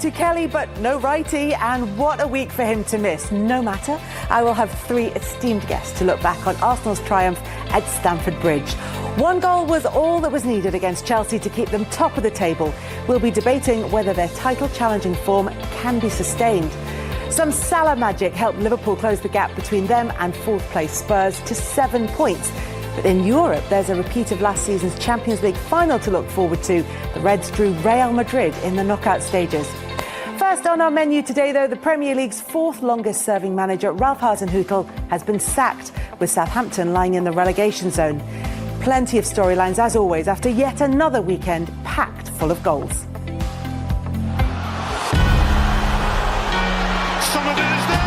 to Kelly, but no Wrighty, and what a week for him to miss. No matter, I will have three esteemed guests to look back on Arsenal's triumph at Stamford Bridge. One goal was all that was needed against Chelsea to keep them top of the table. We'll be debating whether their title-challenging form can be sustained. Some Salah magic helped Liverpool close the gap between them and fourth-place Spurs to 7 points. But in Europe, there's a repeat of last season's Champions League final to look forward to. The Reds drew Real Madrid in the knockout stages. First on our menu today, though, the Premier League's fourth longest-serving manager, Ralph Hasenhüttl, has been sacked, with Southampton lying in the relegation zone. Plenty of storylines, as always, after yet another weekend packed full of goals. Some of it is there.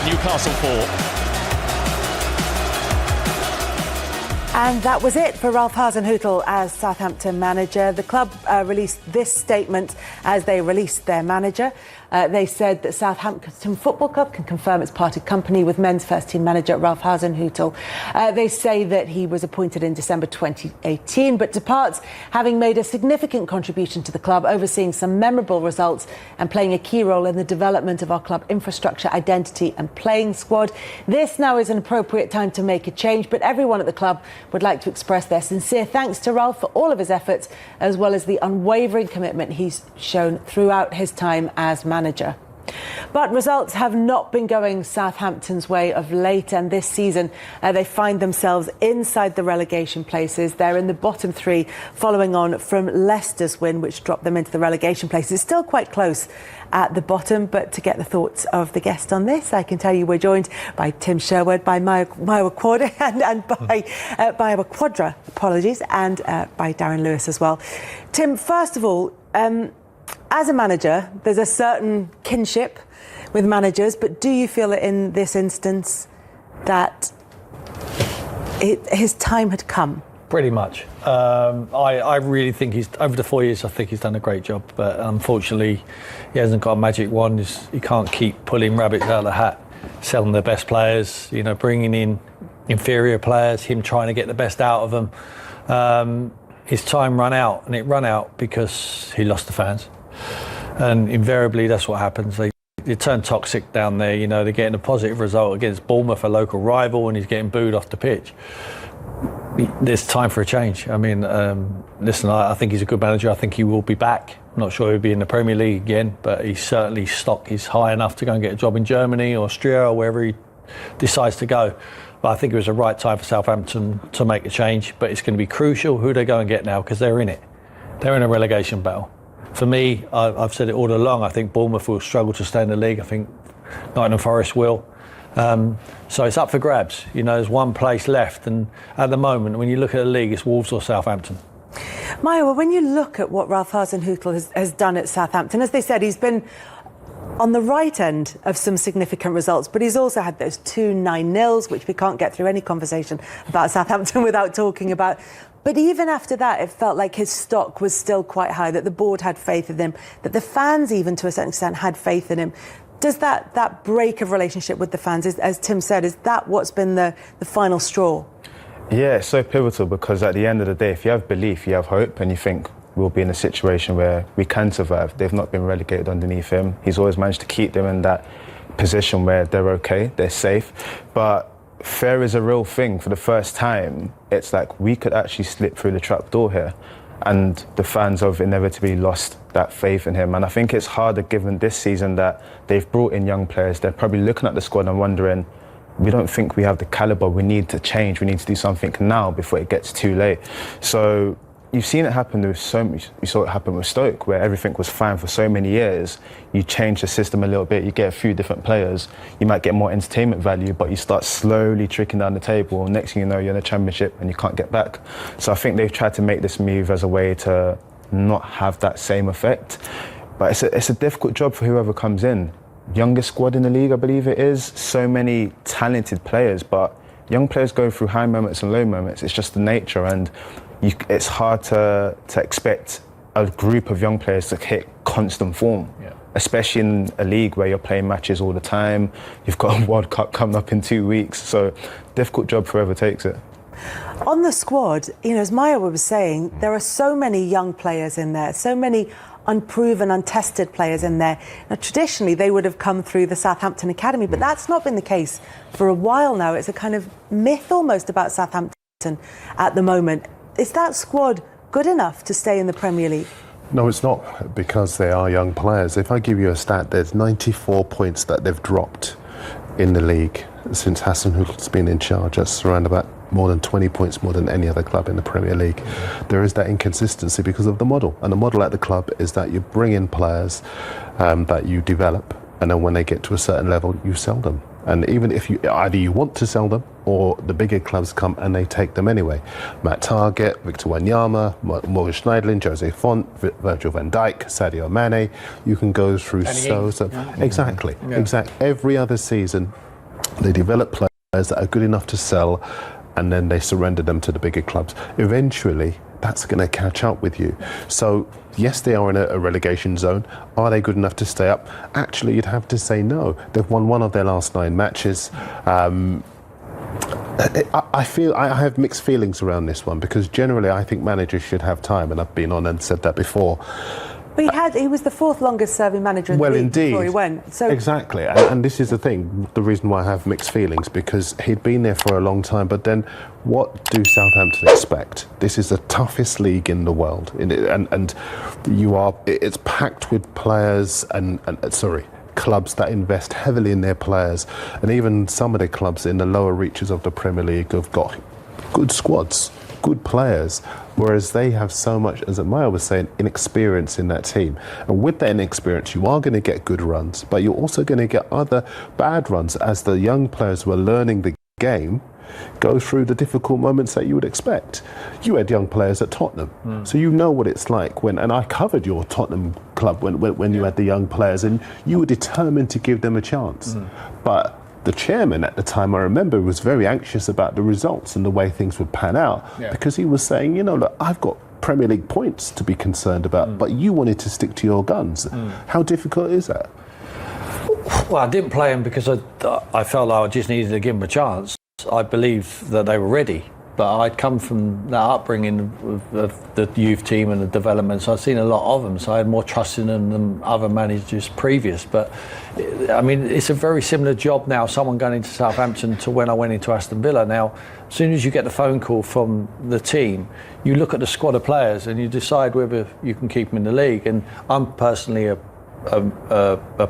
Newcastle 4. And that was it for Ralph Hasenhüttl as Southampton manager. The club released this statement as they released their manager. They said that Southampton Football Club can confirm it's parted company with men's first-team manager Ralph Hasenhüttl. They say that he was appointed in December 2018, but departs having made a significant contribution to the club, overseeing some memorable results and playing a key role in the development of our club infrastructure, identity and playing squad. This now is an appropriate time to make a change, but everyone at the club would like to express their sincere thanks to Ralph for all of his efforts, as well as the unwavering commitment he's shown throughout his time as manager. But results have not been going Southampton's way of late, and this season they find themselves inside the relegation places. They're in the bottom three, following on from Leicester's win, which dropped them into the relegation places. It's still quite close at the bottom, but to get the thoughts of the guest on this, I can tell you we're joined by Tim Sherwood, by Maya Quadra, and by Quadra, apologies, and by Darren Lewis as well. Tim, first of all, as a manager, there's a certain kinship with managers, but do you feel that in this instance that his time had come? Pretty much. I really think over the 4 years, I think he's done a great job, but unfortunately he hasn't got a magic wand. He can't keep pulling rabbits out of the hat, selling the best players, bringing in inferior players, him trying to get the best out of them. His time ran out, and it ran out because he lost the fans. And invariably, that's what happens. They turn toxic down there. They're getting a positive result against Bournemouth, a local rival, and he's getting booed off the pitch. There's time for a change. I mean, listen, I think he's a good manager. I think he will be back. I'm not sure he'll be in the Premier League again, but he's certainly stock is high enough to go and get a job in Germany or Austria or wherever he decides to go. But I think it was the right time for Southampton to make a change. But it's going to be crucial who they go and get now, because they're in it. They're in a relegation battle. For me, I've said it all along, I think Bournemouth will struggle to stay in the league. I think Nottingham Forest will. So it's up for grabs. There's one place left. And at the moment, when you look at the league, it's Wolves or Southampton. Maya, when you look at what Ralph Hasenhüttl has done at Southampton, as they said, he's been on the right end of some significant results, but he's also had those 2 9-0s, which we can't get through any conversation about Southampton without talking about. But even after that, it felt like his stock was still quite high, that the board had faith in him, that the fans, even to a certain extent, had faith in him. Does that break of relationship with the fans, as Tim said, is that what's been the final straw? Yeah, it's so pivotal, because at the end of the day, if you have belief, you have hope, and you think we'll be in a situation where we can survive. They've not been relegated underneath him. He's always managed to keep them in that position where they're okay, they're safe. But fear is a real thing. For the first time, it's like we could actually slip through the trap door here. And the fans have inevitably lost that faith in him. And I think it's harder given this season that they've brought in young players. They're probably looking at the squad and wondering, we don't think we have the calibre, we need to change, we need to do something now before it gets too late. So you've seen it happen with you saw it happen with Stoke, where everything was fine for so many years. You change the system a little bit, you get a few different players, you might get more entertainment value, but you start slowly tricking down the table. Next thing you know, you're in the Championship and you can't get back. So I think they've tried to make this move as a way to not have that same effect. But it's a difficult job for whoever comes in. Youngest squad in the league, I believe it is. So many talented players, but young players go through high moments and low moments. It's just the nature, and it's hard to expect a group of young players to hit constant form, especially in a league where you're playing matches all the time. You've got a World Cup coming up in 2 weeks, so difficult job for whoever takes it. On the squad, as Maya was saying, there are so many young players in there, so many unproven, untested players in there. Now, traditionally, they would have come through the Southampton Academy, but that's not been the case for a while now. It's a kind of myth almost about Southampton at the moment. Is that squad good enough to stay in the Premier League? No, it's not, because they are young players. If I give you a stat, there's 94 points that they've dropped in the league since Hasenhüttl's been in charge. That's around about more than 20 points more than any other club in the Premier League. There is that inconsistency because of the model. And the model at the club is that you bring in players that you develop, and then when they get to a certain level, you sell them. And even if either you want to sell them, or the bigger clubs come and they take them anyway. Matt Targett, Victor Wanyama, Morgan Schneiderlin, Jose Font, Virgil van Dijk, Sadio Mane. You can go through Exactly. Every other season, they develop players that are good enough to sell, and then they surrender them to the bigger clubs. Eventually, that's going to catch up with you. So, yes, they are in a relegation zone. Are they good enough to stay up? Actually, you'd have to say no. They've won one of their last 9 matches. I feel I have mixed feelings around this one, because generally I think managers should have time, and I've been on and said that before. But he was the 4th longest serving manager in the league before he went. So exactly, and this is the thing, the reason why I have mixed feelings, because he'd been there for a long time, but then what do Southampton expect? This is the toughest league in the world, and it's packed with players and clubs that invest heavily in their players, and even some of the clubs in the lower reaches of the Premier League have got good squads, good players, whereas they have so much, as Maya was saying, inexperience in that team. And with that inexperience, you are going to get good runs, but you're also going to get other bad runs as the young players who are learning the game go through the difficult moments that you would expect. You had young players at Tottenham, so you know what it's like and I covered your Tottenham club when you had the young players, and you were determined to give them a chance. But the chairman at the time, I remember, was very anxious about the results and the way things would pan out, because he was saying, look, I've got Premier League points to be concerned about, but you wanted to stick to your guns. How difficult is that? Well, I didn't play him because I felt like I just needed to give him a chance. I believe that they were ready, but I'd come from that upbringing of the youth team and the development, so I'd seen a lot of them, so I had more trust in them than other managers previous. But I mean, it's a very similar job now, someone going into Southampton to when I went into Aston Villa. Now, as soon as you get the phone call from the team, you look at the squad of players and you decide whether you can keep them in the league. And I'm personally a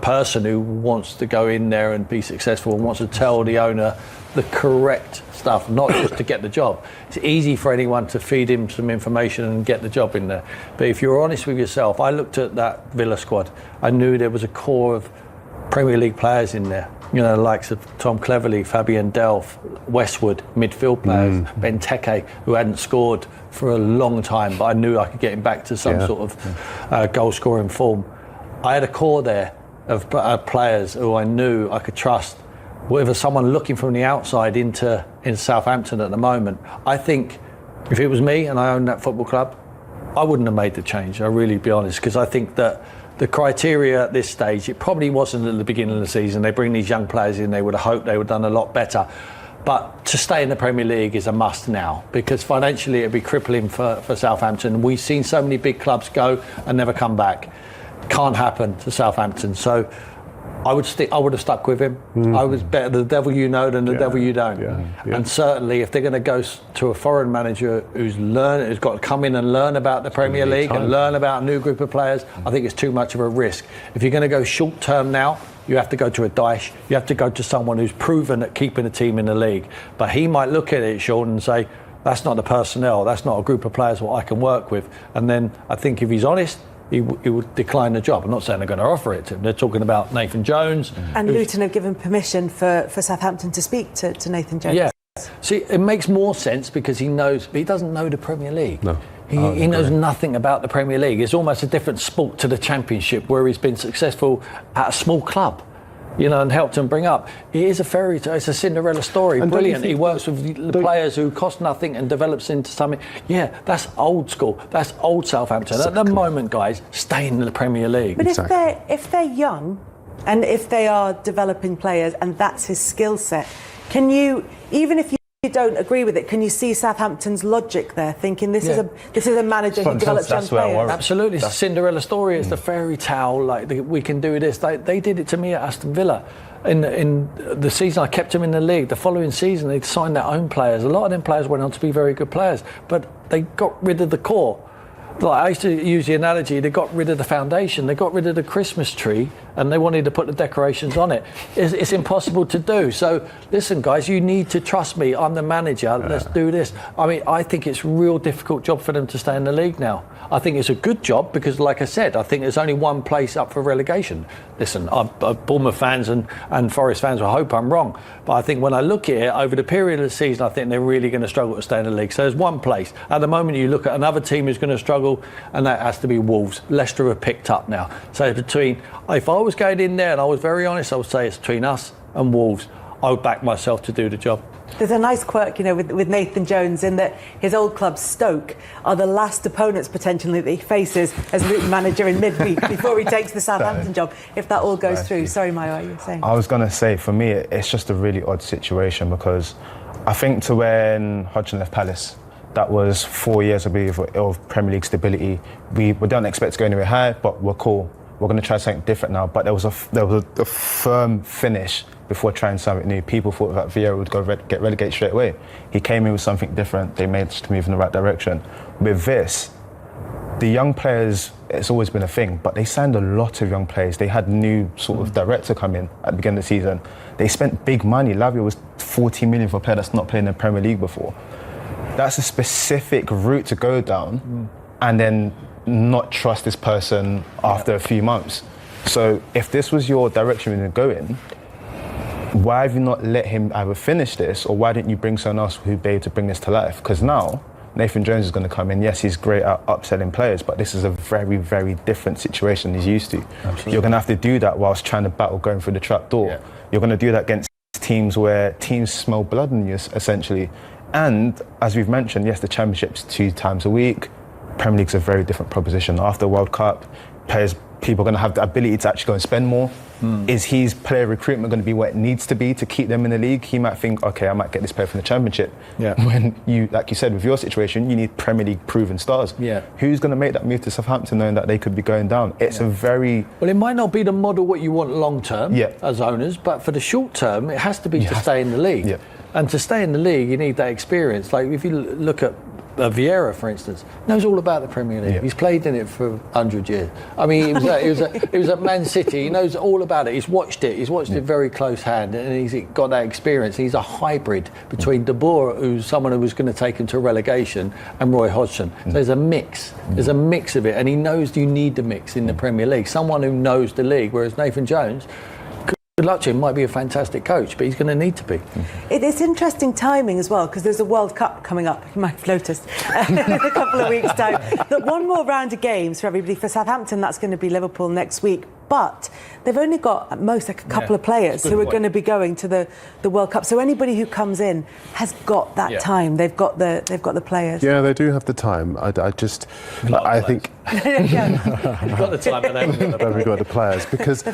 person who wants to go in there and be successful and wants to tell the owner the correct stuff, not just to get the job. It's easy for anyone to feed him some information and get the job in there. But if you're honest with yourself, I looked at that Villa squad. I knew there was a core of Premier League players in there. The likes of Tom Cleverley, Fabian Delph, Westwood, midfield players, Benteke, who hadn't scored for a long time, but I knew I could get him back to some sort of goal-scoring form. I had a core there of players who I knew I could trust. Whether someone looking from the outside in Southampton at the moment, I think if it was me and I owned that football club, I wouldn't have made the change. I'll really be honest, because I think that the criteria at this stage, it probably wasn't at the beginning of the season. They bring these young players in, they would have hoped they would have done a lot better. But to stay in the Premier League is a must now, because financially it'd be crippling for Southampton. We've seen so many big clubs go and never come back. Can't happen to Southampton. So I would have stuck with him. I was better the devil you know than the devil you don't. And certainly if they're going to go to a foreign manager who's got to come in and learn about the Premier League and learn about a new group of players, I think it's too much of a risk. If you're going to go short term now, you have to go to a Daesh. You have to go to someone who's proven at keeping a team in the league. But he might look at it, Sean, and say, that's not the personnel, that's not a group of players what I can work with. And then I think if he's honest, he would decline the job. I'm not saying they're going to offer it to him. They're talking about Nathan Jones. And Luton have given permission for Southampton to speak to Nathan Jones. Yeah. See, it makes more sense because he doesn't know the Premier League. No. He knows nothing about the Premier League. It's almost a different sport to the Championship, where he's been successful at a small club, and helped him bring up. It is a fairy tale. It's a Cinderella story. And brilliant. He works with the players who cost nothing and develops into something. Yeah, that's old school. That's old Southampton. Exactly. At the moment, guys, stay in the Premier League. But if they're young, and if they are developing players, and that's his skill set, can you, even if you don't agree with it, can you see Southampton's logic there, thinking this is a manager who develops young players? Absolutely, it's a Cinderella story. It's the fairy tale. We can do this. They did it to me at Aston Villa. In the season I kept them in the league, the following season they signed their own players. A lot of them players went on to be very good players, but they got rid of the core. I used to use the analogy, they got rid of the foundation, they got rid of the Christmas tree, and they wanted to put the decorations on it. It's impossible to do. So listen, guys, you need to trust me. I'm the manager. Let's do this. I mean, I think it's a real difficult job for them to stay in the league now. I think it's a good job because, like I said, I think there's only one place up for relegation. Listen, I'm Bournemouth fans and Forest fans will hope I'm wrong. But I think when I look at it, over the period of the season, I think they're really going to struggle to stay in the league. So there's one place. At the moment, you look at another team who's going to struggle, and that has to be Wolves. Leicester have picked up now. So if I was going in there and I was very honest, I would say it's between us and Wolves. I would back myself to do the job. There's a nice quirk, with Nathan Jones, in that his old club Stoke are the last opponents potentially that he faces as Luton manager in midweek before he takes the Southampton job, if that all goes through. Sorry, Mayo, you were saying? I was going to say, for me, it's just a really odd situation, because I think to when Hodgson left Palace, that was 4 years, I believe, of Premier League stability. We don't expect to go anywhere high, but we're cool. We're going to try something different now. But there was a firm finish before trying something new. People thought that Vieira would get relegated straight away. He came in with something different. They managed to move in the right direction. With this, the young players, it's always been a thing, but they signed a lot of young players. They had new sort of director come in at the beginning of the season. They spent big money. Lavia was 40 million for a player that's not played in the Premier League before. That's a specific route to go down, and then not trust this person after a few months. So if this was your direction you're going to go in, why have you not let him either finish this, or why didn't you bring someone else who'd be able to bring this to life? Because now Nathan Jones is going to come in. Yes, he's great at upselling players, but this is a very, very different situation than he's used to. Absolutely. You're going to have to do that whilst trying to battle going through the trap door. Yeah. You're going to do that against teams where teams smell blood in you, essentially. And as we've mentioned, yes, the Championship's 2 times a week. Premier League's a very different proposition. After World Cup, people are going to have the ability to actually go and spend more. Is his player recruitment going to be what it needs to be to keep them in the league? He might think, okay, I might get this player from the Championship. Yeah. When you, like you said, with your situation, you need Premier League proven stars. Yeah. Who's going to make that move to Southampton knowing that they could be going down? It's a very... Well, it might not be the model what you want long term as owners, but for the short term, it has to be to stay in the league. Yeah. And to stay in the league, you need that experience. Like if you look at Vieira, for instance, knows all about the Premier League. Yeah. He's played in it for 100 years. I mean, he was at Man City. He knows all about it. He's watched it. He's watched it very close hand, and he's got that experience. He's a hybrid between De Boer, who's someone who was going to take him to relegation, and Roy Hodgson. So there's a mix. There's a mix of it, and he knows you need the mix in the Premier League. Someone who knows the league, whereas Nathan Jones, good luck to him, might be a fantastic coach, but he's going to need to be. It's interesting timing as well, because there's a World Cup coming up, you might have noticed, in a couple of weeks' time. But one more round of games for everybody. For Southampton, that's going to be Liverpool next week. but they've only got at most like a couple of players who are going to be going to the World Cup. So anybody who comes in has got that time. They've got the players. Yeah, they do have the time. I think You've got the time, but we've got the players because,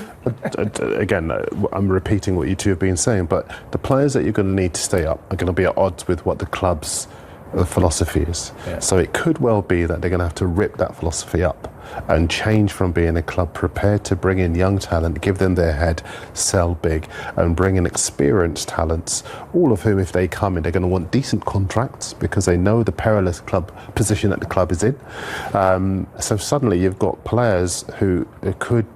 again, I'm repeating what you two have been saying, but the players that you're going to need to stay up are going to be at odds with what the club's philosophy is. So it could well be that they're going to have to rip that philosophy up and change from being a club prepared to bring in young talent, give them their head, sell big, and bring in experienced talents, all of whom, if they come in, they're going to want decent contracts because they know the perilous club position that the club is in. So suddenly you've got players who could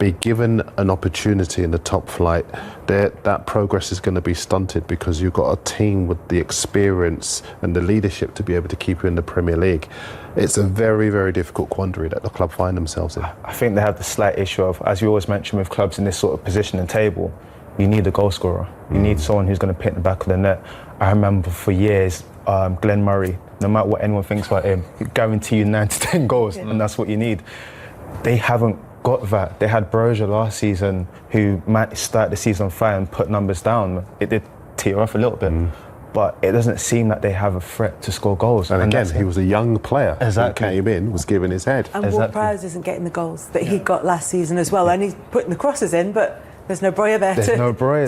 be given an opportunity in the top flight. That progress is going to be stunted because you've got a team with the experience and the leadership to be able to keep you in the Premier League. It's a very, very difficult quandary that the club find themselves in. I think they have the slight issue of, as you always mention with clubs in this sort of position and table, you need a goal scorer. You need someone who's going to pick the back of the net. I remember for years, Glenn Murray, no matter what anyone thinks about him, he guarantee you 9 to 10 goals, and that's what you need. They haven't got that. They had Brozier last season who might start the season on fire and put numbers down. It did tear off a little bit. But it doesn't seem that they have a threat to score goals. And again, he was a young player who came in, was given his head. And Ward-Prowse isn't getting the goals that he got last season as well. And he's putting the crosses in, but there's no Breuer there to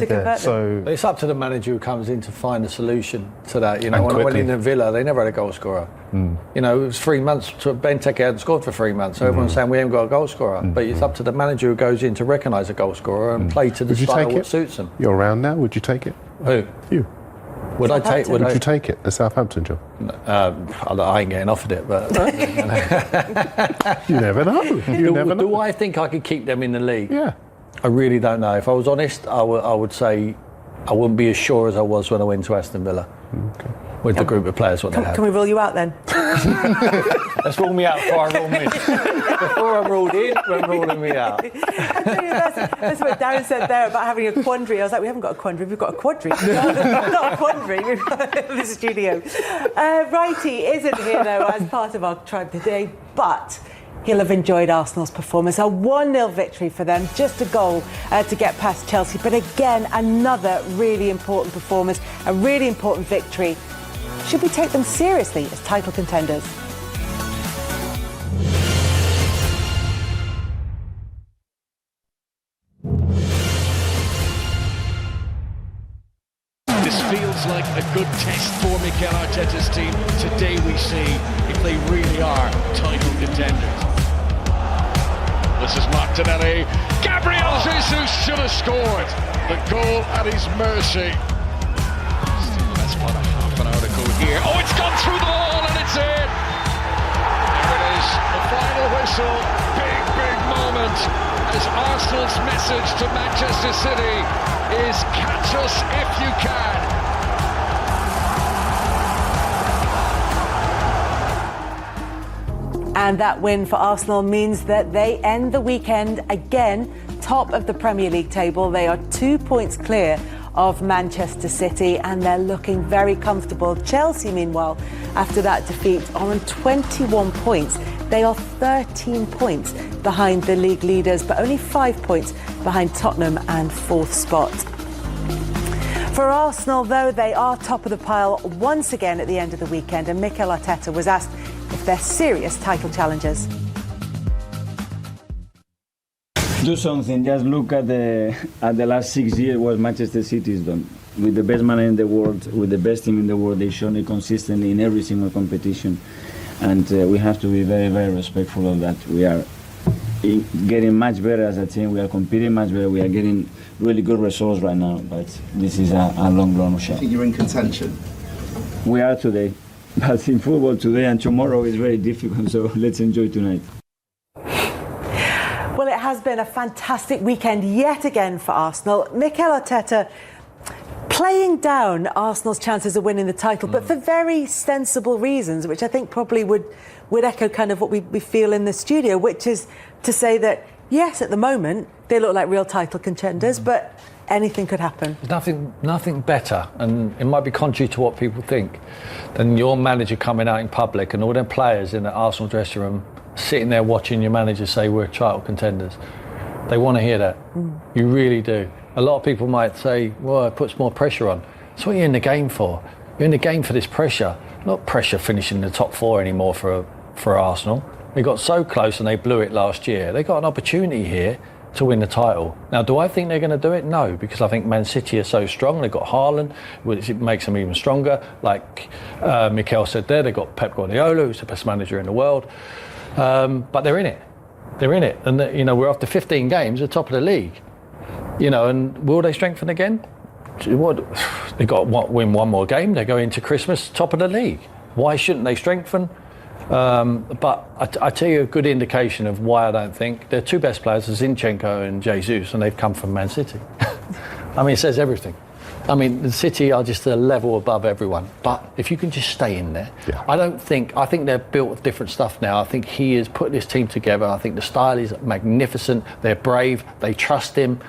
convert so them. It's up to the manager who comes in to find a solution to that. You know, when I went in at Villa, they never had a goal scorer. You know, it was 3 months. Benteke hadn't scored for 3 months, so everyone's saying we haven't got a goal scorer. But it's up to the manager who goes in to recognise a goal scorer and play to the style what suits them. You're around now. Would you take it? Who? You. Would I take? Would you take it? The Southampton job? I ain't getting offered it, but you never know. You never know. Do I think I could keep them in the league? Yeah. I really don't know. If I was honest, I would say I wouldn't be as sure as I was when I went to Aston Villa with the group of players what they had. Can we rule you out then? Let's rule me out before I rule me. Before I'm ruled in, we're ruling me out. I tell you, that's what Darren said there about having a quandary. I was like, we haven't got a quandary, we've got a quadri. Not a quandary, we've got the studio. Wrighty isn't here though as part of our tribe today, but he'll have enjoyed Arsenal's performance. A 1-0 victory for them, just a goal to get past Chelsea. But again, another really important performance, a really important victory. Should we take them seriously as title contenders? This feels like a good test for Mikel Arteta's team. Today we see if they really are title contenders. This is Martinelli. Gabriel Jesus should have scored. The goal at his mercy. Still less than half an hour to go here. Oh, it's gone through the wall and it's in. There it is. The final whistle. Big moment. As Arsenal's message to Manchester City is catch us if you can. And that win for Arsenal means that they end the weekend again top of the Premier League table. They are 2 points clear of Manchester City and they're looking very comfortable. Chelsea, meanwhile, after that defeat, are on 21 points. They are 13 points behind the league leaders, but only 5 points behind Tottenham and fourth spot. For Arsenal, though, they are top of the pile once again at the end of the weekend, and Mikel Arteta was asked if they're serious title challengers. Do something. Just look at the last 6 years what Manchester City has done. With the best man in the world, with the best team in the world, they've shown it consistently in every single competition. And we have to be very, very respectful of that. We are getting much better as a team. We are competing much better. We are getting really good results right now. But this is a long shot. I think you're in contention. We are today. But in football today and tomorrow is very difficult. So let's enjoy tonight. Well, it has been a fantastic weekend yet again for Arsenal. Mikel Arteta playing down Arsenal's chances of winning the title, but for very sensible reasons, which I think probably would echo kind of what we feel in the studio, which is to say that, yes, at the moment, they look like real title contenders, but anything could happen. There's nothing better, and it might be contrary to what people think, than your manager coming out in public and all them players in the Arsenal dressing room sitting there watching your manager say we're title contenders. They want to hear that. You really do. A lot of people might say, well, it puts more pressure on. That's what you're in the game for. You're in the game for this pressure, not pressure finishing in the top 4 anymore for Arsenal. They got so close and they blew it last year. They got an opportunity here to win the title. Now, do I think they're going to do it? No, because I think Man City are so strong. They've got Haaland, which makes them even stronger. Like Mikel said there, they've got Pep Guardiola, who's the best manager in the world. But they're in it. They're in it. And, we're after 15 games at the top of the league. And will they strengthen again? They've got to win one more game. They go into Christmas top of the league. Why shouldn't they strengthen? But I tell you a good indication of why I don't think. Their 2 best players are Zinchenko and Jesus, and they've come from Man City. It says everything. The City are just a level above everyone. But if you can just stay in there, I think they're built with different stuff now. I think he has put this team together. I think the style is magnificent. They're brave. They trust him.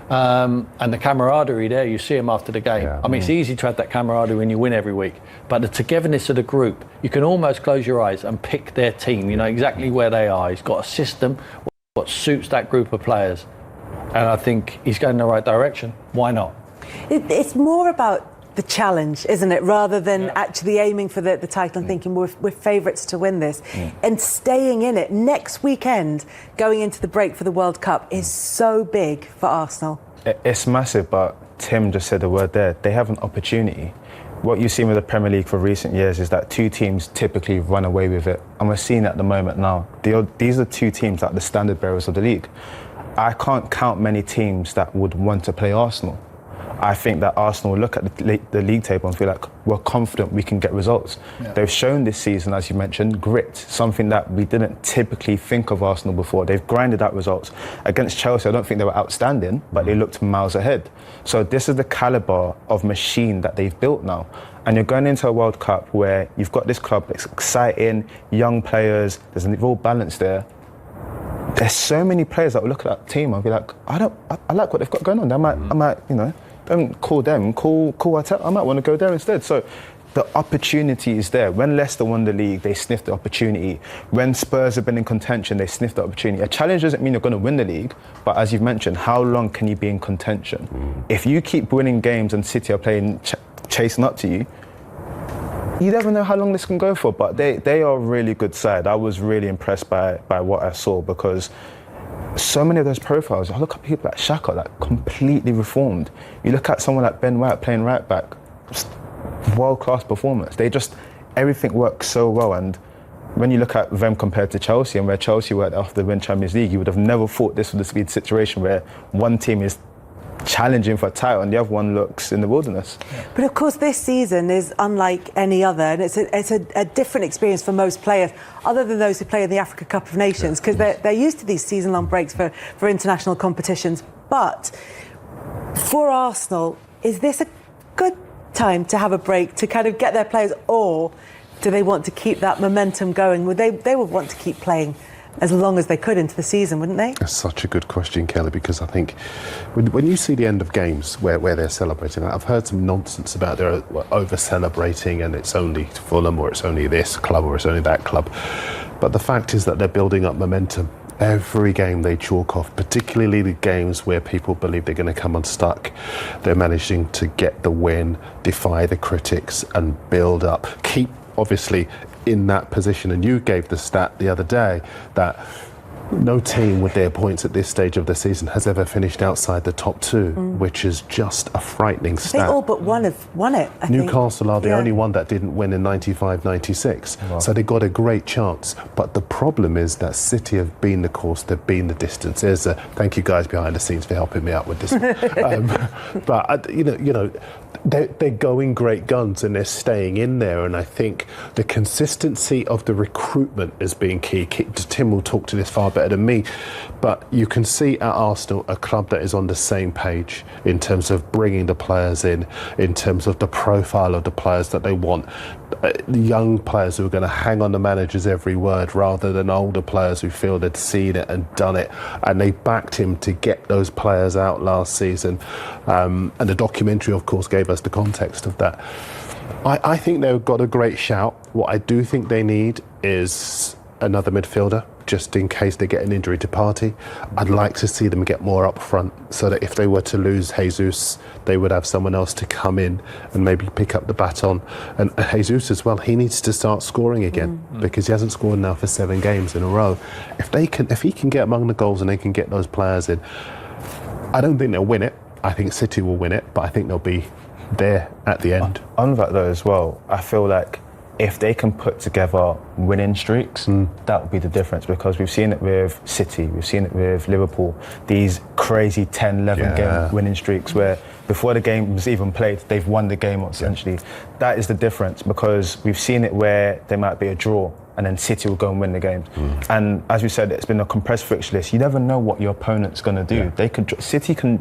And the camaraderie there, you see him after the game. Yeah. It's easy to have that camaraderie when you win every week. But the togetherness of the group, you can almost close your eyes and pick their team. You know exactly where they are. He's got a system what suits that group of players. And I think he's going in the right direction. Why not? It's more about the challenge, isn't it? Rather than actually aiming for the title and thinking we're favourites to win this. And staying in it next weekend, going into the break for the World Cup, is so big for Arsenal. It's massive, but Tim just said the word there. They have an opportunity. What you've seen with the Premier League for recent years is that 2 teams typically run away with it. And we're seeing it at the moment now. These are 2 teams that are the standard bearers of the league. I can't count many teams that would want to play Arsenal. I think that Arsenal will look at the league table and feel like we're confident we can get results. Yeah. They've shown this season, as you mentioned, grit, something that we didn't typically think of Arsenal before. They've grinded out results. Against Chelsea, I don't think they were outstanding, but they looked miles ahead. So this is the calibre of machine that they've built now. And you're going into a World Cup where you've got this club that's exciting, young players, there's a real balance there. There's so many players that will look at that team and be like, I like what they've got going on. I might, don't call them, call Arteta. I might want to go there instead. So the opportunity is there. When Leicester won the league, they sniffed the opportunity. When Spurs have been in contention, they sniffed the opportunity. A challenge doesn't mean you're going to win the league, but as you've mentioned, how long can you be in contention? If you keep winning games and City are playing, chasing up to you, you never know how long this can go for, but they are a really good side. I was really impressed by what I saw because so many of those profiles, I look at people like Xhaka, like completely reformed. You look at someone like Ben White playing right back, world-class performance. Everything works so well. And when you look at them compared to Chelsea and where Chelsea were after the win Champions League, you would have never thought this would be the situation where one team is challenging for a title and the other one looks in the wilderness. But of course this season is unlike any other, and it's a different experience for most players other than those who play in the Africa Cup of Nations, because they're used to these season-long breaks for international competitions. But for Arsenal, is this a good time to have a break to kind of get their players, or do they want to keep that momentum going? They would want to keep playing as long as they could into the season, wouldn't they? That's such a good question, Kelly, because I think when you see the end of games where they're celebrating, I've heard some nonsense about they're over-celebrating and it's only Fulham or it's only this club or it's only that club. But the fact is that they're building up momentum. Every game they chalk off, particularly the games where people believe they're going to come unstuck. They're managing to get the win, defy the critics and build up. Keep, obviously, in that position, and you gave the stat the other day that no team with their points at this stage of the season has ever finished outside the top 2, which is just a frightening stat. They all but one have won it, I think. Newcastle are the only one that didn't win in 95-96, so they got a great chance. But the problem is that City have been the course, they've been the distance. Thank you guys behind the scenes for helping me out with this. But they're going great guns and they're staying in there, and I think the consistency of the recruitment is being key. Tim will talk to this far better than me, but you can see at Arsenal a club that is on the same page in terms of bringing the players in terms of the profile of the players that they want. The young players who are going to hang on the manager's every word rather than older players who feel they'd seen it and done it, and they backed him to get those players out last season, and the documentary of course gave us the context of that. I think they've got a great shout. What I do think they need is another midfielder. just in case they get an injury to Partey. I'd like to see them get more up front so that if they were to lose Jesus, they would have someone else to come in and maybe pick up the baton. And Jesus as well, he needs to start scoring again because he hasn't scored now for 7 games in a row. If he can get among the goals and they can get those players in, I don't think they'll win it. I think City will win it, but I think they'll be there at the end. On that though as well, I feel like if they can put together winning streaks, that would be the difference, because we've seen it with City, we've seen it with Liverpool, these crazy 10, 11 game winning streaks where before the game was even played, they've won the game essentially. That is the difference, because we've seen it where there might be a draw and then City will go and win the game. And as we said, it's been a compressed fixture list. You never know what your opponent's going to do.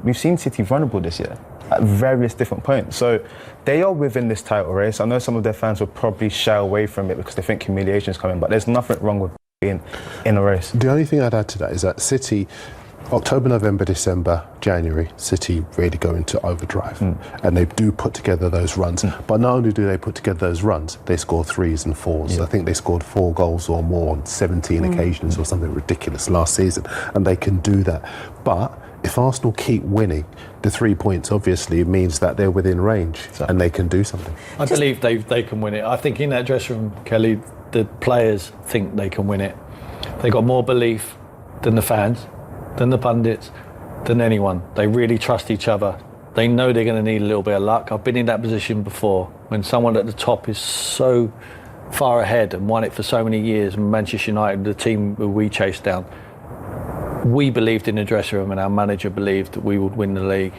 We've seen City vulnerable this year at various different points. So they are within this title race. I know some of their fans will probably shy away from it because they think humiliation is coming, but there's nothing wrong with being in a race. The only thing I'd add to that is that City, October, November, December, January, City really go into overdrive and they do put together those runs. But not only do they put together those runs, they score 3s and 4s. I think they scored 4 goals or more on 17 occasions or something ridiculous last season, and they can do that. But if Arsenal keep winning, the 3 points obviously means that they're within range and they can do something. I believe they can win it. I think in that dressing room, Kelly, the players think they can win it. They got more belief than the fans, than the pundits, than anyone. They really trust each other. They know they're going to need a little bit of luck. I've been in that position before, when someone at the top is so far ahead and won it for so many years. Manchester United, the team who we chased down, we believed in the dressing room and our manager believed that we would win the league.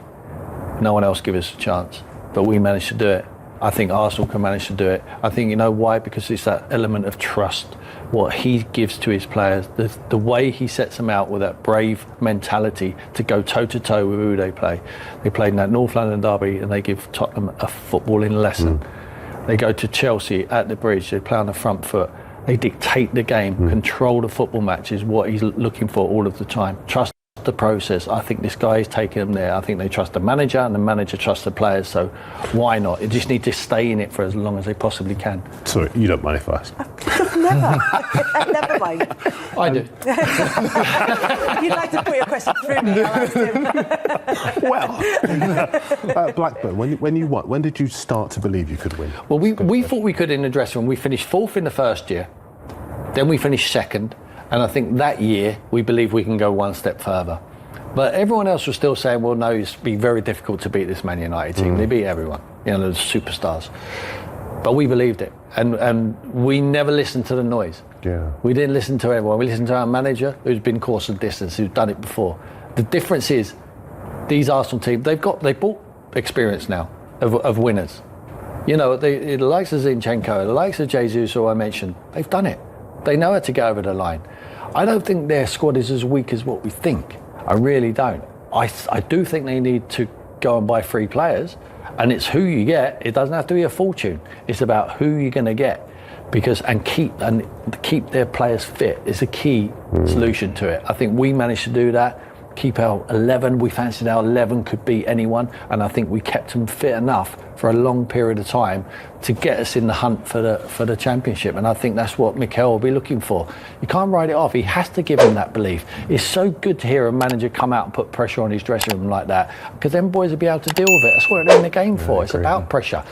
No one else gave us a chance, but we managed to do it. I think Arsenal can manage to do it. I think, you know why? Because it's that element of trust, what he gives to his players, the way he sets them out with that brave mentality to go toe-to-toe with who they play. They played in that North London derby and they give Tottenham a footballing lesson. They go to Chelsea at the Bridge, they play on the front foot. They dictate the game, control the football match is what he's looking for all of the time. Trust the process. I think this guy is taking them there. I think they trust the manager and the manager trusts the players, so why not? They just need to stay in it for as long as they possibly can. Sorry, you don't mind if I ask? Never. Never mind. I do. You'd like to put your question through me, I'll ask him. Well, Blackburn, when did you start to believe you could win? Well, we thought we could in the dressing room. We finished 4th in the first year, then we finished 2nd, and I think that year we believe we can go one step further. But everyone else was still saying, well, no, it's be very difficult to beat this Man United team. They beat everyone, you know, the superstars. But we believed it, and we never listened to the noise. Yeah. We didn't listen to everyone. We listened to our manager, who's been course and distance, who's done it before. The difference is, these Arsenal teams, they bought experience now of winners. You know, the likes of Zinchenko, the likes of Jesus, who I mentioned, they've done it. They know how to go over the line. I don't think their squad is as weak as what we think. I really don't. I do think they need to go and buy 3 players, and it's who you get. It doesn't have to be a fortune. It's about who you're going to get, and keep their players fit is a key solution to it. I think we managed to do that. Keep our 11. We fancied our 11 could beat anyone, and I think we kept them fit enough for a long period of time to get us in the hunt for the championship. And I think that's what Mikel will be looking for. You can't write it off. He has to give him that belief. It's so good to hear a manager come out and put pressure on his dressing room like that, because them boys will be able to deal with it. That's what they're in the game for. It's about pressure.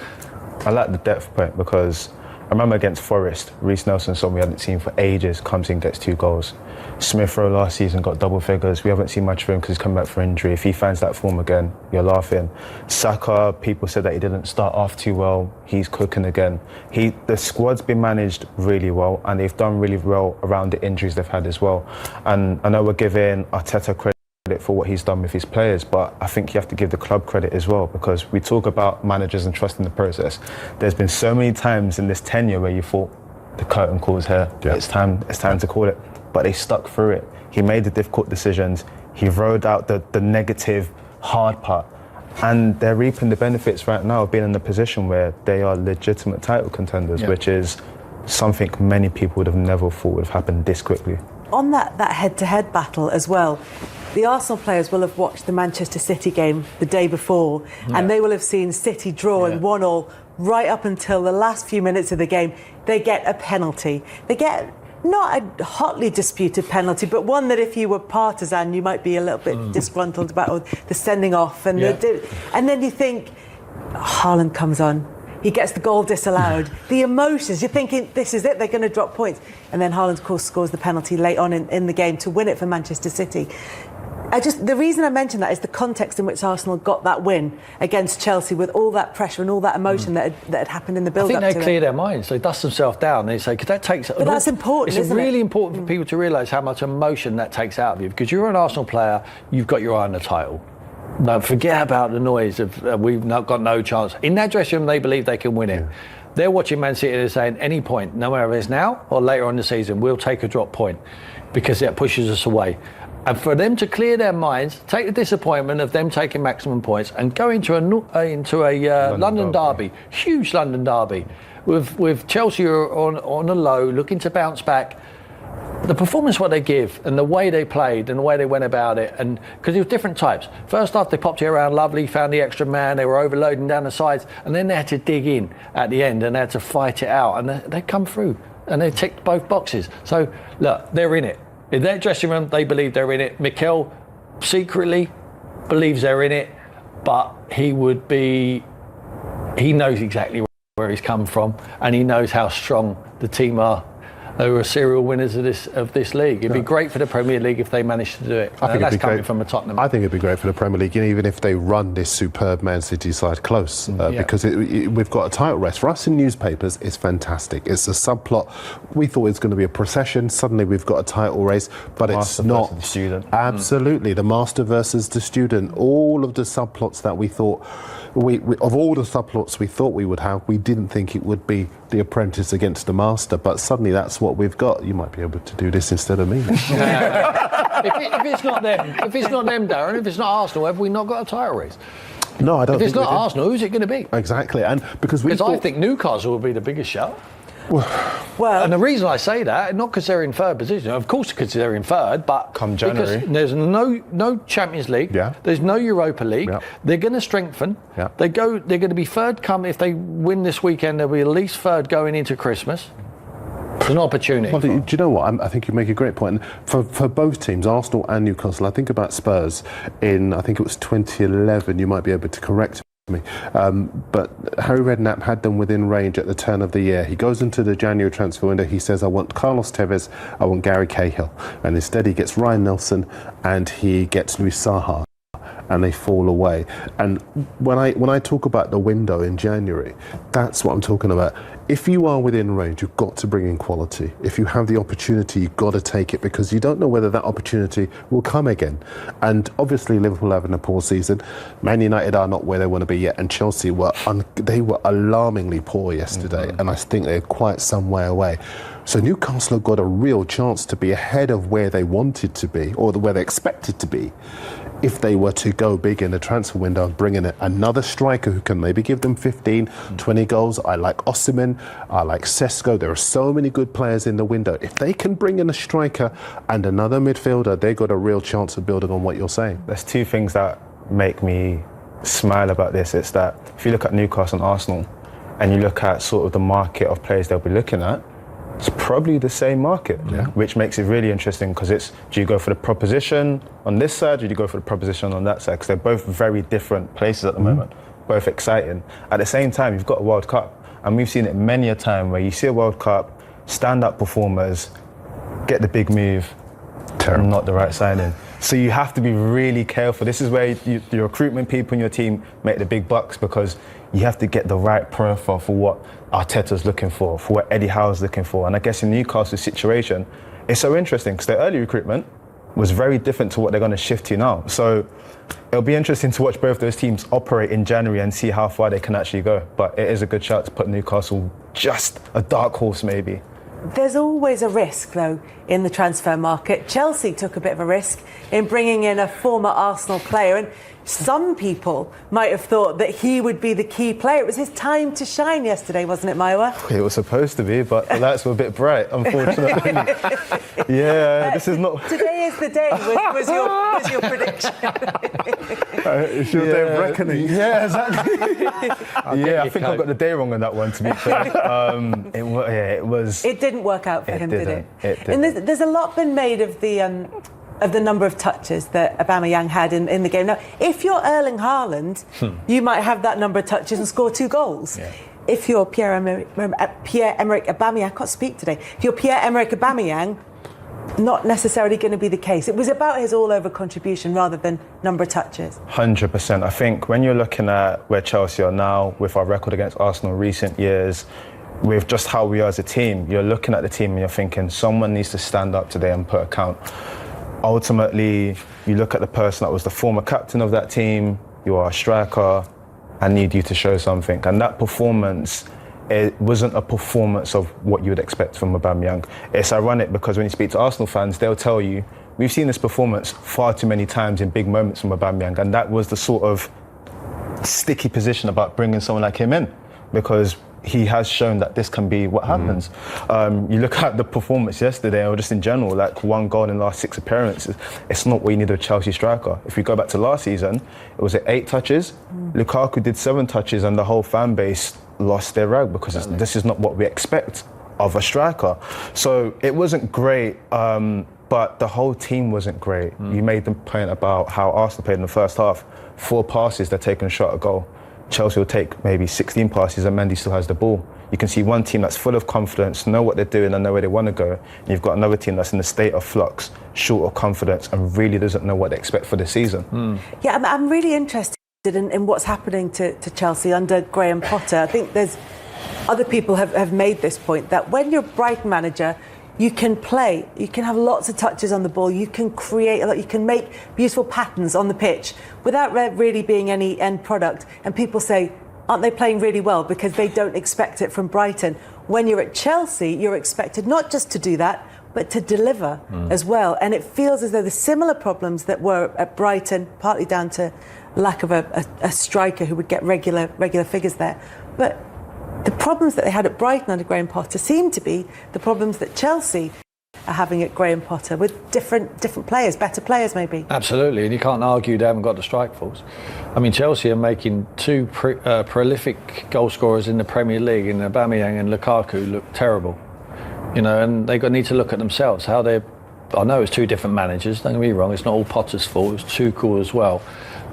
I like the depth point, because I remember against Forest, Reece Nelson, someone we hadn't seen for ages, comes in, gets 2 goals. Smith Rowe last season got double figures. We haven't seen much of him because he's come back for injury. If he finds that form again, you're laughing. Saka, people said that he didn't start off too well. He's cooking again. The squad's been managed really well, and they've done really well around the injuries they've had as well. And I know we're giving Arteta credit for what he's done with his players, but I think you have to give the club credit as well, because we talk about managers and trusting the process. There's been so many times in this tenure where you thought the curtain calls here, it's time to call it, but they stuck through it. He made the difficult decisions, he rode out the negative hard part, and they're reaping the benefits right now of being in a position where they are legitimate title contenders, which is something many people would have never thought would have happened this quickly. On that head-to-head battle as well, the Arsenal players will have watched the Manchester City game the day before, and they will have seen City drawing 1-1 right up until the last few minutes of the game. They get a penalty. They get not a hotly disputed penalty, but one that if you were partisan, you might be a little bit disgruntled about, or the sending off. And then you think, Haaland comes on, he gets the goal disallowed. The emotions, you're thinking, this is it, they're going to drop points. And then Haaland, of course, scores the penalty late on in the game to win it for Manchester City. The reason I mention that is the context in which Arsenal got that win against Chelsea, with all that pressure and all that emotion that had happened in the build-up to it. I think they clear their minds. They dust themselves down. They say, because that takes... But that's important, It's really important for people to realise how much emotion that takes out of you. Because you're an Arsenal player, you've got your eye on the title. No, forget about the noise of we've not got no chance. In that dressing room, they believe they can win it. Yeah. They're watching Man City and they're saying, any point, no matter if it's now or later on in the season, we'll take a drop point because that pushes us away. And for them to clear their minds, take the disappointment of them taking maximum points and go into a London derby, huge London derby, with Chelsea on a low, looking to bounce back. The performance, what they give, and the way they played, and the way they went about it, and because it was different types. First half, they popped it around lovely, found the extra man, they were overloading down the sides, and then they had to dig in at the end, and they had to fight it out, and they come through, and they ticked both boxes. So, look, they're in it. In their dressing room, they believe they're in it. Mikel secretly believes they're in it, but he knows exactly where he's come from, and he knows how strong the team are. They were serial winners of this league. It'd be great for the Premier League if they managed to do it. I think that's coming from a Tottenham. I think it'd be great for the Premier League, even if they run this superb Man City side close, because we've got a title race. For us in newspapers, it's fantastic. It's a subplot. We thought it was going to be a procession. Suddenly we've got a title race, but it's not. The student. Absolutely, the master versus the student. All of the subplots that we thought, of all the subplots we thought we would have, we didn't think it would be the apprentice against the master, but suddenly that's what we've got. You might be able to do this instead of me. if it's not them, Darren, if it's not Arsenal, have we not got a title race? No, I don't. If it's not Arsenal, who's it going to be? Exactly, and because I think Newcastle will be the biggest shout. Well, and the reason I say that, not because they're in third position, of course because they're in third, but come January, because there's no Champions League, there's no Europa League, they're going to strengthen, they're going to be third if they win this weekend, they'll be at least third going into Christmas. There's an opportunity. Well, do you know what? I think you make a great point. For both teams, Arsenal and Newcastle, I think about Spurs in, I think it was 2011, you might be able to correct me. But Harry Redknapp had them within range at the turn of the year. He goes into the January transfer window, he says, I want Carlos Tevez, I want Gary Cahill. And instead he gets Ryan Nelson and he gets Luis Saha. And they fall away. And when I talk about the window in January, that's what I'm talking about. If you are within range, you've got to bring in quality. If you have the opportunity, you've got to take it, because you don't know whether that opportunity will come again. And obviously Liverpool having a poor season, Man United are not where they want to be yet, and Chelsea were alarmingly poor yesterday, and I think they're quite some way away. So Newcastle have got a real chance to be ahead of where they wanted to be, or where they expected to be, if they were to go big in the transfer window and bring in another striker who can maybe give them 15, 20 goals. I like Osimhen, I like Sesko. There are so many good players in the window. If they can bring in a striker and another midfielder, they've got a real chance of building on what you're saying. There's two things that make me smile about this. It's that if you look at Newcastle and Arsenal and you look at sort of the market of players they'll be looking at, it's probably the same market, which makes it really interesting, because it's, do you go for the proposition on this side, or do you go for the proposition on that side? Because they're both very different places at the moment, both exciting. At the same time, you've got a World Cup, and we've seen it many a time where you see a World Cup, stand-up performers, get the big move, and not the right signing. So you have to be really careful. This is where your recruitment people in your team make the big bucks, because you have to get the right profile for what Arteta's looking for what Eddie Howe's looking for. And I guess in Newcastle's situation, it's so interesting because their early recruitment was very different to what they're going to shift to now. So it'll be interesting to watch both those teams operate in January and see how far they can actually go. But it is a good shout to put Newcastle just a dark horse maybe. There's always a risk, though, in the transfer market. Chelsea took a bit of a risk in bringing in a former Arsenal player, and some people might have thought that he would be the key player. It was his time to shine yesterday, wasn't it, Maiwa? It was supposed to be, but the lights were a bit bright, unfortunately. This is not... Today is the day was your prediction. It's your day of reckoning. Yeah, exactly. I think I got the day wrong on that one, to be fair. It was. It didn't work out for him, did it? It didn't. And there's a lot been made of the number of touches that Aubameyang had in the game. Now, if you're Erling Haaland, you might have that number of touches and score 2 goals. Yeah. If you're Pierre-Emerick Aubameyang, I can't speak today. If you're Pierre-Emerick Aubameyang, not necessarily going to be the case. It was about his all-over contribution rather than number of touches. 100%. I think when you're looking at where Chelsea are now, with our record against Arsenal in recent years, with just how we are as a team, you're looking at the team and you're thinking someone needs to stand up today and put a count. Ultimately, you look at the person that was the former captain of that team, you are a striker, I need you to show something. And that performance, it wasn't a performance of what you would expect from Aubameyang. It's ironic because when you speak to Arsenal fans, they'll tell you, we've seen this performance far too many times in big moments from Aubameyang, and that was the sort of sticky position about bringing someone like him in, because he has shown that this can be what happens. You look at the performance yesterday, or just in general, like 1 goal in the last 6 appearances, it's not what you need a Chelsea striker. If we go back to last season, it was at 8 touches. Lukaku did 7 touches, and the whole fan base lost their rag because this is not what we expect of a striker. So it wasn't great, but the whole team wasn't great. You made the point about how Arsenal played in the first half. 4 passes, they're taking a shot at goal. Chelsea will take maybe 16 passes and Mendy still has the ball. You can see one team that's full of confidence, know what they're doing and know where they want to go. And you've got another team that's in a state of flux, short of confidence, and really doesn't know what they expect for the season. Yeah, I'm really interested in what's happening to Chelsea under Graham Potter. I think there's other people have made this point, that when you're Brighton manager, you can play, you can have lots of touches on the ball, you can create a lot, you can make beautiful patterns on the pitch without really being any end product. And people say, aren't they playing really well because they don't expect it from Brighton? When you're at Chelsea, you're expected not just to do that, but to deliver as well. And it feels as though the similar problems that were at Brighton, partly down to lack of a striker who would get regular figures there, but the problems that they had at Brighton under Graham Potter seem to be the problems that Chelsea are having at Graham Potter, with different players, better players maybe. Absolutely, and you can't argue they haven't got the strike force. I mean, Chelsea are making 2 prolific goal scorers in the Premier League, in Aubameyang and Lukaku, look terrible. You know, and they need to look at themselves, how they're. I know it's 2 different managers, don't get me wrong, it's not all Potter's fault, it's Tuchel as well.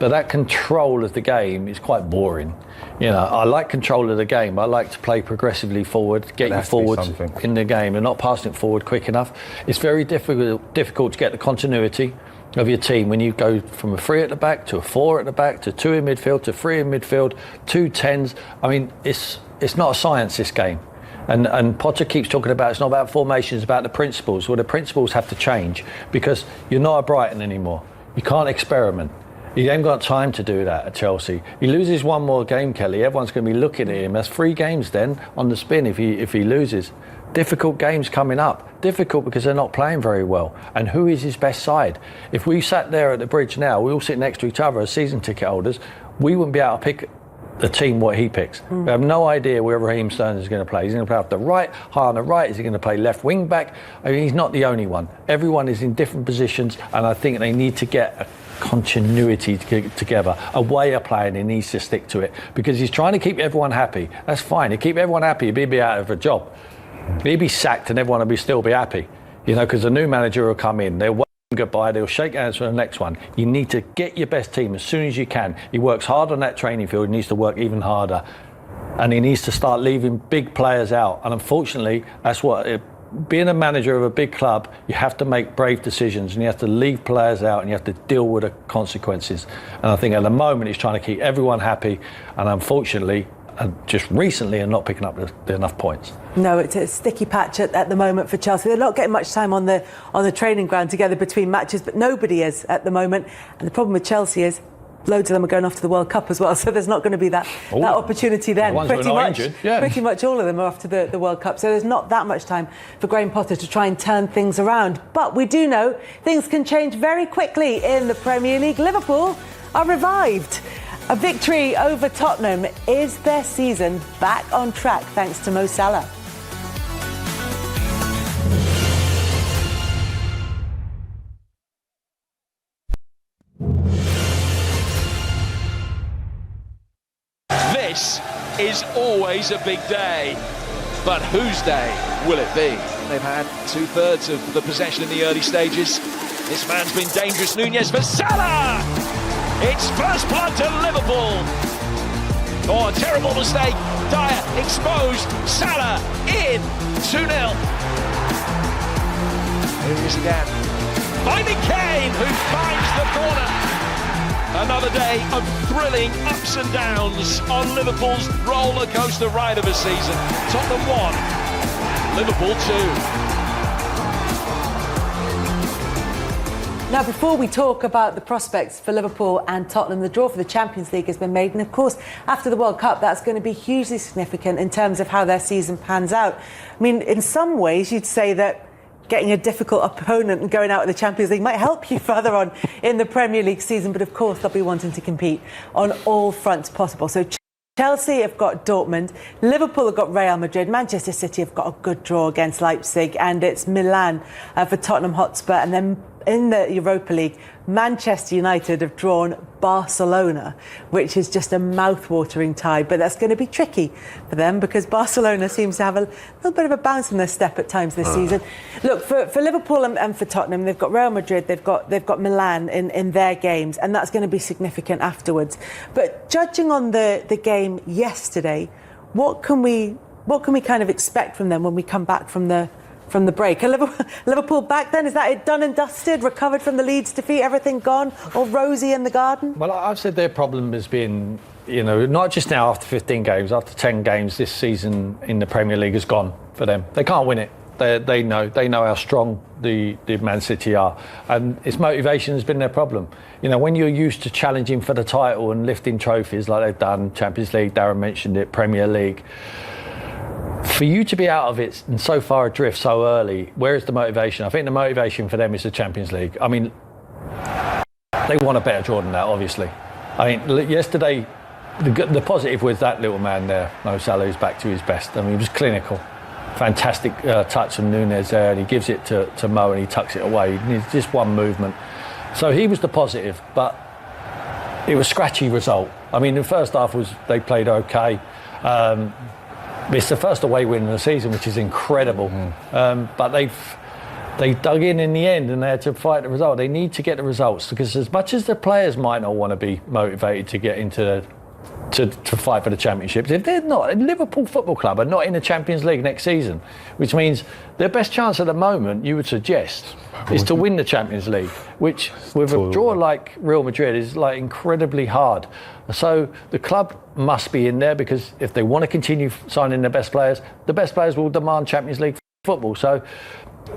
But that control of the game is quite boring. You know, I like control of the game. I like to play progressively forward, get you forward in the game and not passing it forward quick enough. It's very difficult to get the continuity of your team when you go from a 3 at the back to a 4 at the back to 2 in midfield to 3 in midfield, 2 10s. I mean, it's not a science, this game. And Potter keeps talking about it's not about formations, it's about the principles. Well, the principles have to change because you're not at Brighton anymore. You can't experiment. You ain't got time to do that at Chelsea. He loses one more game, Kelly, everyone's going to be looking at him. That's 3 games then on the spin if he loses. Difficult games coming up. Difficult because they're not playing very well. And who is his best side? If we sat there at the bridge now, we all sit next to each other as season ticket holders, we wouldn't be able to pick the team what he picks. We have no idea where Raheem Sterling is going to play. He's going to play off the right, high on the right. Is he going to play left wing back? I mean, he's not the only one. Everyone is in different positions, and I think they need to get a continuity together, a way of playing. He needs to stick to it because he's trying to keep everyone happy. That's fine. He'd keep everyone happy, he'd be out of a job. He'd be sacked and everyone would still be happy, you know, because a new manager will come in. They'll goodbye, they'll shake hands for the next one. You need to get your best team as soon as you can. He works hard on that training field, he needs to work even harder, and he needs to start leaving big players out. And unfortunately, that's what being a manager of a big club, you have to make brave decisions and you have to leave players out and you have to deal with the consequences. And I think at the moment he's trying to keep everyone happy, and unfortunately just recently are not picking up enough points. No, it's a sticky patch at the moment for Chelsea. They're not getting much time on the training ground together between matches, but nobody is at the moment. And the problem with Chelsea is loads of them are going off to the World Cup as well, so there's not going to be that opportunity then. Pretty much all of them are off to the World Cup, so there's not that much time for Graham Potter to try and turn things around. But we do know things can change very quickly in the Premier League. Liverpool are revived. A victory over Tottenham. Is their season back on track thanks to Mo Salah? This is always a big day, but whose day will it be? They've had 2/3 of the possession in the early stages. This man's been dangerous. Nunez for Salah! It's first blood to Liverpool. Oh, a terrible mistake. Dyer exposed. Salah in. 2-0. Here he is again. Finding Kane, who finds the corner. Another day of thrilling ups and downs on Liverpool's roller coaster ride of a season. Tottenham 1, Liverpool 2. Now, before we talk about the prospects for Liverpool and Tottenham, the draw for the Champions League has been made. And of course, after the World Cup, that's going to be hugely significant in terms of how their season pans out. I mean, in some ways, you'd say that getting a difficult opponent and going out of the Champions League might help you further on in the Premier League season. But of course, they'll be wanting to compete on all fronts possible. So Chelsea have got Dortmund, Liverpool have got Real Madrid, Manchester City have got a good draw against Leipzig, and it's Milan for Tottenham Hotspur. And then in the Europa League, Manchester United have drawn Barcelona, which is just a mouth-watering tie. But that's going to be tricky for them because Barcelona seems to have a little bit of a bounce in their step at times this season. Look, for Liverpool and for Tottenham, they've got Real Madrid, they've got Milan in their games, and that's going to be significant afterwards. But judging on the game yesterday, what can we kind of expect from them when we come back from the break? Are Liverpool back then? Is that it, done and dusted, recovered from the Leeds defeat, everything gone, all rosy in the garden? Well, I've said their problem has been, not just now after 15 games, after 10 games this season in the Premier League has gone for them. They can't win it. They know how strong the Man City are, and its motivation has been their problem. When you're used to challenging for the title and lifting trophies like they've done, Champions League, Darren mentioned it, Premier League, for you to be out of it and so far adrift so early, where is the motivation? I think the motivation for them is the Champions League. I mean, they want a better draw than that, obviously. I mean, yesterday, the positive was that little man there, Mo Salah, who's back to his best. I mean, he was clinical. Fantastic touch from Nunez there, and he gives it to Mo and he tucks it away. It's just one movement. So he was the positive, but it was a scratchy result. I mean, the first half they played okay. It's the first away win of the season, which is incredible. But they dug in the end and they had to fight the result. They need to get the results because as much as the players might not want to be motivated to get into to fight for the championships, if they're not, Liverpool Football Club are not in the Champions League next season, which means their best chance at the moment, you would suggest, is to win the Champions League, which with a draw like Real Madrid is like incredibly hard. So the club must be in there because if they want to continue signing the best players will demand Champions League football. So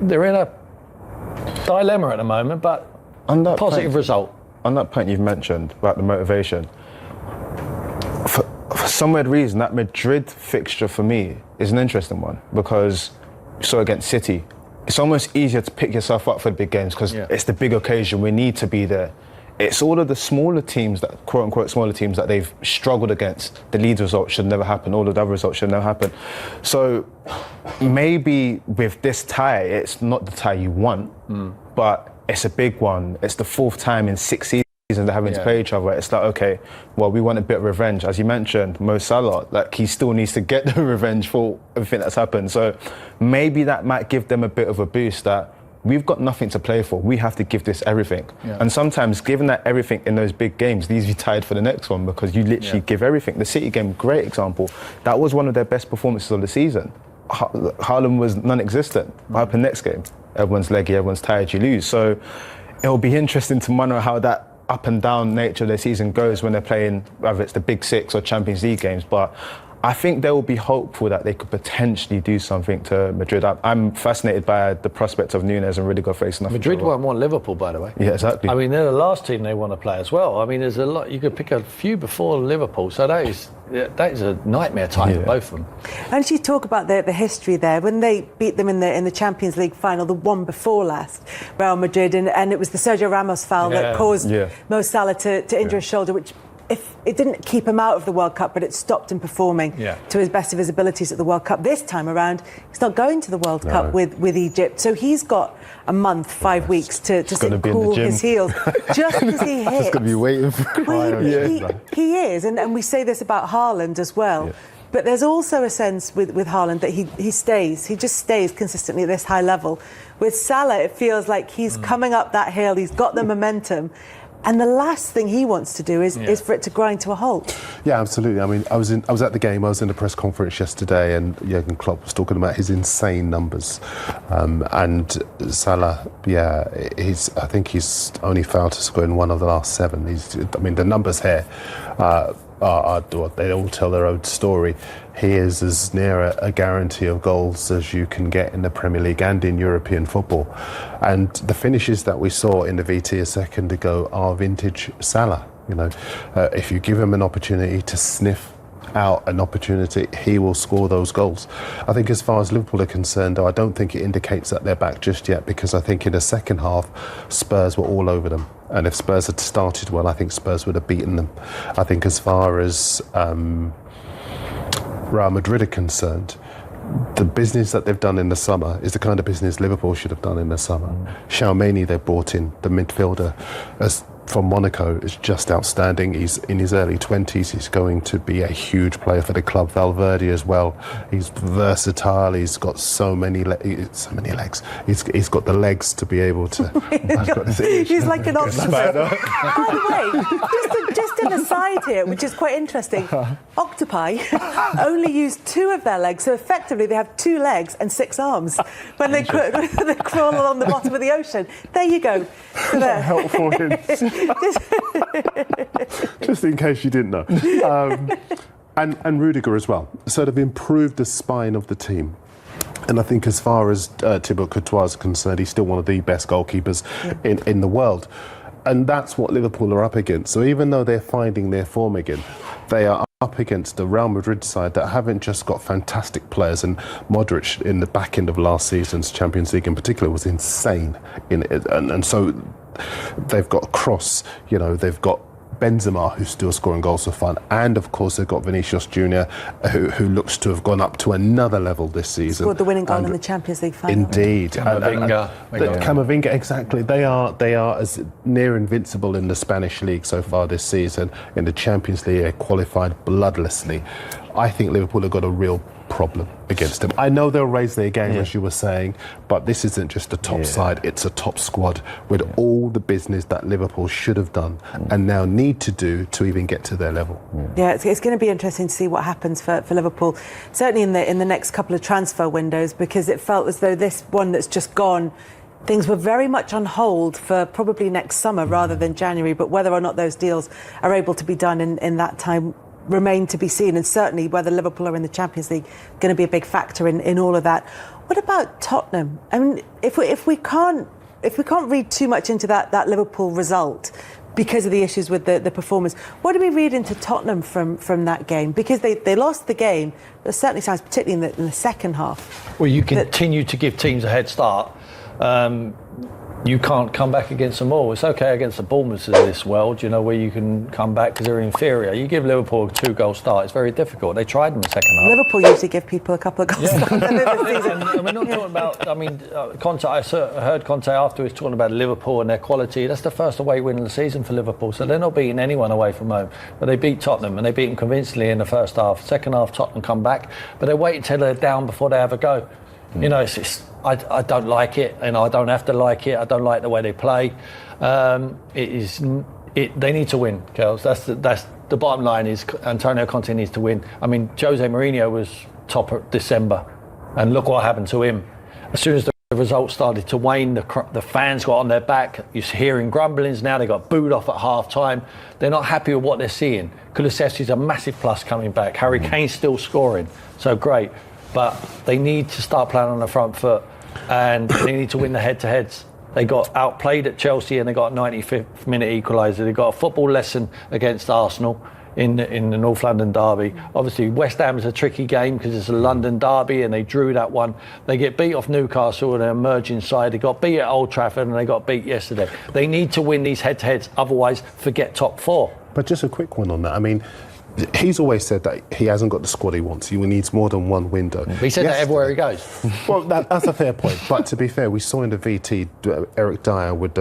they're in a dilemma at the moment, but positive result. On that point you've mentioned about the motivation, for some weird reason, that Madrid fixture for me is an interesting one because so against City, it's almost easier to pick yourself up for the big games because it's the big occasion. We need to be there. It's all of the smaller teams, that quote unquote smaller teams that they've struggled against. The Leeds result should never happen. All of the other results should never happen. So maybe with this tie, it's not the tie you want, but it's a big one. It's the fourth time in 6 seasons they're having to play each other. It's like, okay, well, we want a bit of revenge. As you mentioned, Mo Salah, like he still needs to get the revenge for everything that's happened. So maybe that might give them a bit of a boost that we've got nothing to play for. We have to give this everything. And sometimes giving that everything in those big games leaves you tired for the next one because you literally give everything. The City game, great example. That was one of their best performances of the season. Haaland was non-existent. What happened next game? Everyone's leggy, everyone's tired, you lose. So it'll be interesting to monitor how that up and down nature of their season goes when they're playing, whether it's the Big Six or Champions League games. But I think they will be hopeful that they could potentially do something to Madrid. I'm fascinated by the prospect of Nunez and Rudiger facing off. Madrid won't want Liverpool, by the way. Yeah, exactly. I mean, they're the last team they want to play as well. I mean, there's a lot. You could pick a few before Liverpool, so that is a nightmare time for both of them. And you talk about the history there when they beat them in the Champions League final, the one before last, Real Madrid, and it was the Sergio Ramos foul that caused Mo Salah to injure his shoulder, which if it didn't keep him out of the World Cup, but it stopped him performing to his best of his abilities at the World Cup. This time around, he's not going to the World Cup with Egypt. So he's got a month, 5 weeks to sit cool his heels just as he hits. Just going to be waiting for he is, and we say this about Haaland as well. Yeah. But there's also a sense with Haaland that he just stays consistently at this high level. With Salah, it feels like he's coming up that hill, he's got the momentum. And the last thing he wants to do is for it to grind to a halt. Yeah, absolutely. I mean, I was at the game. I was in a press conference yesterday, and Jurgen Klopp was talking about his insane numbers. And Salah, I think he's only failed to score in one of the last 7. The numbers here they all tell their own story. He is as near a guarantee of goals as you can get in the Premier League and in European football. And the finishes that we saw in the VT a second ago are vintage Salah. If you give him an opportunity to sniff out an opportunity, he will score those goals. I think as far as Liverpool are concerned, though, I don't think it indicates that they're back just yet, because I think in the second half Spurs were all over them, and if Spurs had started well, I think Spurs would have beaten them. I think as far as Real Madrid are concerned, the business that they've done in the summer is the kind of business Liverpool should have done in the summer. Tchouaméni, they brought in, the midfielder from Monaco, is just outstanding. He's in his early 20s. He's going to be a huge player for the club. Valverde as well. He's versatile. He's got so many legs. He's got the legs to be able to. He's like an octopus. By the way, just an aside here, which is quite interesting. Octopi only use 2 of their legs, so effectively they have 2 legs and 6 arms when they crawl along the bottom of the ocean. There you go. So there. Helpful hints. Just in case you didn't know. And Rudiger as well. So they've improved the spine of the team. And I think as far as Thibaut Courtois is concerned, he's still one of the best goalkeepers in the world. And that's what Liverpool are up against. So even though they're finding their form again, they are up against the Real Madrid side that haven't just got fantastic players, and Modric in the back end of last season's Champions League in particular was insane in it. And so they've got Kroos, they've got Benzema, who's still scoring goals for fun, and of course they've got Vinicius Junior, who looks to have gone up to another level this season. Scored the winning goal in the Champions League final. Indeed, Camavinga, exactly. They are as near invincible in the Spanish league so far this season. In the Champions League, they qualified bloodlessly. I think Liverpool have got a real problem against them. I know they'll raise their game, as you were saying, but this isn't just a top side, it's a top squad with all the business that Liverpool should have done and now need to do to even get to their level. Yeah, it's going to be interesting to see what happens for Liverpool, certainly in the next couple of transfer windows, because it felt as though this one that's just gone, things were very much on hold for probably next summer rather than January, but whether or not those deals are able to be done in that time remain to be seen, and certainly whether Liverpool are in the Champions League going to be a big factor in all of that. What about Tottenham? I mean, if we can't read too much into that Liverpool result because of the issues with the performance, what do we read into Tottenham from that game? Because they lost the game, but certainly sounds particularly in the second half. Well, you continue to give teams a head start. You can't come back against them all. It's okay against the Bournemouths of this world, where you can come back because they're inferior. You give Liverpool a 2-goal start, it's very difficult. They tried in the second half. Liverpool usually give people a couple of goals. And we're not talking about, Conte, I heard Conte afterwards talking about Liverpool and their quality. That's the first away win of the season for Liverpool, so they're not beating anyone away from home. But they beat Tottenham, and they beat them convincingly in the first half. Second half, Tottenham come back, but they wait until they're down before they have a go. I don't like it, and I don't have to like it. I don't like the way they play. They need to win, girls. That's the bottom line. Is Antonio Conte needs to win. I mean, Jose Mourinho was top of December, and look what happened to him. As soon as the results started to wane, the fans got on their back. You're hearing grumblings now. They got booed off at half time. They're not happy with what they're seeing. Kulusevski's a massive plus coming back. Harry Kane's still scoring, so great. But they need to start playing on the front foot, and they need to win the head-to-heads. They got outplayed at Chelsea, and they got a 95th minute equaliser. They got a football lesson against Arsenal. in the North London derby. Obviously, West Ham is a tricky game because it's a London derby and they drew that one. They get beat off Newcastle and an emerging side. They got beat at Old Trafford and they got beat yesterday. They need to win these head-to-heads, otherwise forget top 4. But just a quick one on that. I mean, he's always said that he hasn't got the squad he wants. He needs more than one window. He said that everywhere he goes. Well, that's a fair point. But to be fair, we saw in the VT Eric Dyer with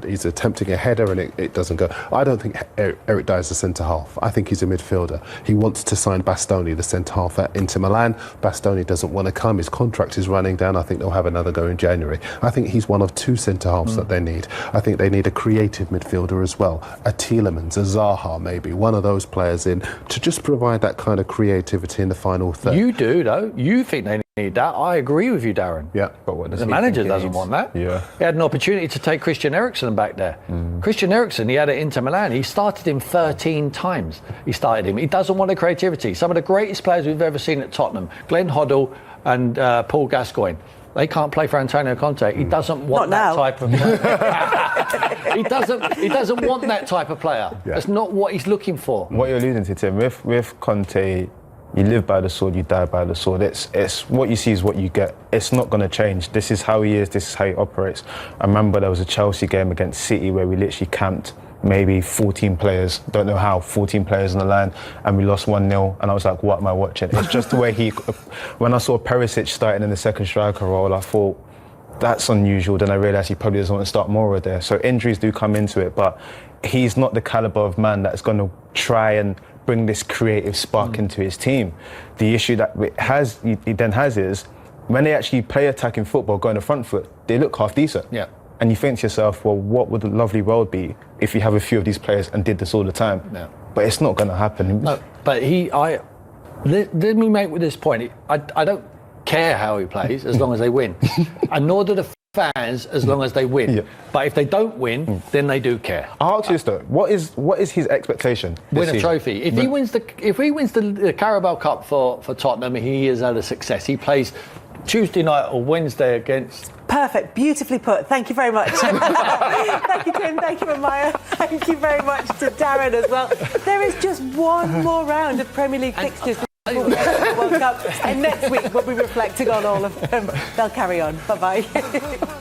he's attempting a header and it doesn't go. I don't think Eric Dyer is a centre half. I think he's a midfielder. He wants to sign Bastoni, the centre half at Inter Milan. Bastoni doesn't want to come. His contract is running down. I think they'll have another go in January. I think he's one of 2 centre halves that they need. I think they need a creative midfielder as well. A Tielemans, a Zaha maybe, one of those players in to just provide that kind of creativity in the final third. You do, though. You think they need that. I agree with you, Darren. Yeah. But what does The he manager think he doesn't needs? want that. Yeah. He had an opportunity to take Christian Eriksen back there. Christian Eriksen, he had it Inter Milan. He started him 13 times. He doesn't want the creativity. Some of the greatest players we've ever seen at Tottenham, Glenn Hoddle and Paul Gascoigne. They can't play for Antonio Conte. He doesn't want that type of player. He doesn't want that type of player. Yeah. That's not what he's looking for. What you're alluding to, Tim, with Conte, you live by the sword, you die by the sword. It's what you see is what you get. It's not going to change. This is how he is. This is how he operates. I remember there was a Chelsea game against City where we literally camped maybe 14 players, don't know how, 14 players on the line, and we lost 1-0, and I was like, what am I watching? It's just the way when I saw Perisic starting in the second striker role, I thought, that's unusual. Then I realised he probably doesn't want to start Mora there. So injuries do come into it, but he's not the calibre of man that's going to try and bring this creative spark into his team. The issue that he then has is, when they actually play attacking football, go on the front foot, they look half decent. Yeah. And you think to yourself, well, what would the lovely world be if you have a few of these players and did this all the time? Yeah. But it's not going to happen. No, but let me make with this point. I don't care how he plays as long as they win, and nor do the fans as long as they win. Yeah. But if they don't win, then they do care. I'll ask you this though: what is his expectation? Win a trophy. If he wins the Carabao Cup for Tottenham, he has had a success. He plays Tuesday night or Wednesday against. Perfect. Beautifully put. Thank you very much. Thank you, Tim. Thank you, Maya. Thank you very much to Darren as well. There is just one more round of Premier League fixtures before we get to the World Cup. And next week we'll be reflecting on all of them. They'll carry on. Bye-bye.